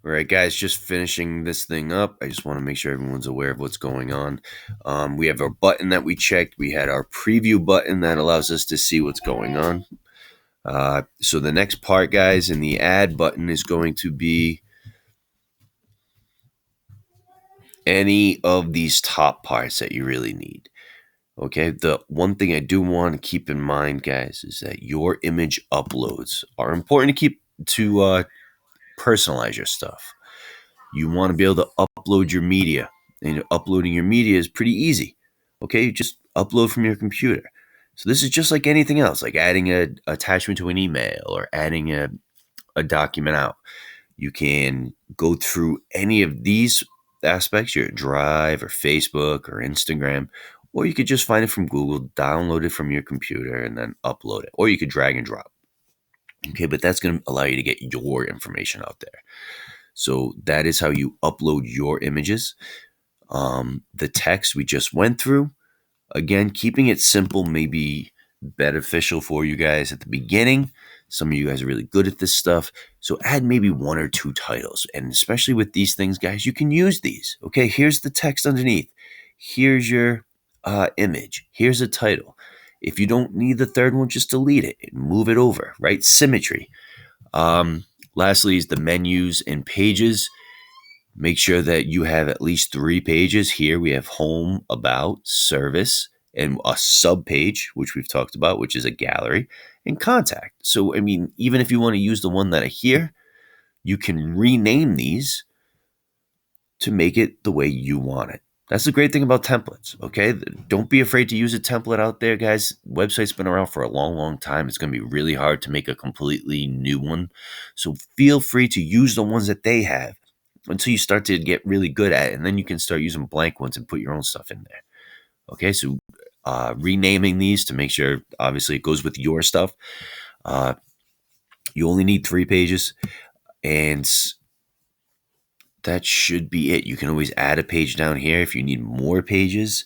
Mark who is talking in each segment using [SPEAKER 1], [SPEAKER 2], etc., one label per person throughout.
[SPEAKER 1] All right, guys, just finishing this thing up. I just want to make sure everyone's aware of what's going on. We have our button that we checked. We had our preview button that allows us to see what's going on. So the next part, guys, in the add button is going to be any of these top parts that you really need. Okay, the one thing I do want to keep in mind, guys, is that your image uploads are important to keep to personalize your stuff. You want to be able to upload your media, and uploading your media is pretty easy. Okay, you just upload from your computer. So this is just like anything else, like adding an attachment to an email or adding a document out. You can go through any of these aspects, your Drive or Facebook or Instagram, or you could just find it from Google, download it from your computer, and then upload it. Or you could drag and drop. Okay, but that's going to allow you to get your information out there. So that is how you upload your images. The text we just went through, again, keeping it simple may be beneficial for you guys at the beginning. Some of you guys are really good at this stuff. So add maybe one or two titles. And especially with these things, guys, you can use these. Okay, here's the text underneath. Here's your image. Here's a title. If you don't need the third one, just delete it and move it over, right? Symmetry. Lastly is the menus and pages. Make sure that you have at least 3 pages. Here we have home, about, service, and a sub page, which we've talked about, which is a gallery, and contact. So, I mean, even if you want to use the one that are here, you can rename these to make it the way you want it. That's the great thing about templates, okay? Don't be afraid to use a template out there, guys. Website's been around for a long, long time. It's going to be really hard to make a completely new one. So feel free to use the ones that they have until you start to get really good at it, and then you can start using blank ones and put your own stuff in there. Okay, so renaming these to make sure, obviously, it goes with your stuff. You only need 3 pages, and that should be it. You can always add a page down here if you need more pages.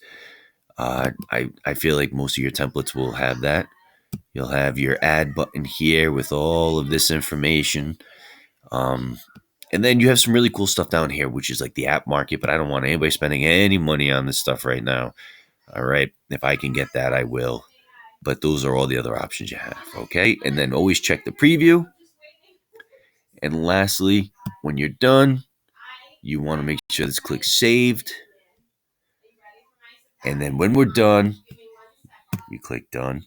[SPEAKER 1] I feel like most of your templates will have that. You'll have your add button here with all of this information. And then you have some really cool stuff down here, which is like the app market, but I don't want anybody spending any money on this stuff right now. All right. If I can get that, I will. But those are all the other options you have. Okay. And then always check the preview. And lastly, when you're done, you want to make sure this click saved. And then when we're done, you click done.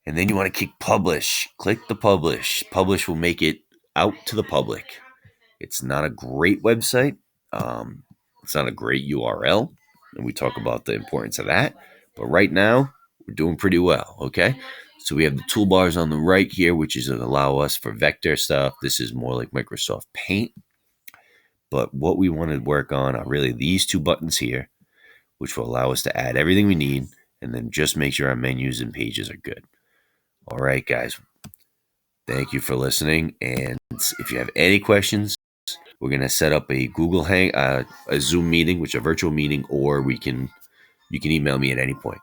[SPEAKER 1] And then you want to click publish. Click the publish. Publish will make it out to the public. It's not a great website. It's not a great URL. And we talk about the importance of that. But right now, we're doing pretty well. Okay. So we have the toolbars on the right here, which is going to allow us for vector stuff. This is more like Microsoft Paint. But what we want to work on are really these 2 buttons here, which will allow us to add everything we need and then just make sure our menus and pages are good. All right, guys. Thank you for listening. And if you have any questions, we're going to set up a Google a Zoom meeting, which is a virtual meeting, or you can email me at any point.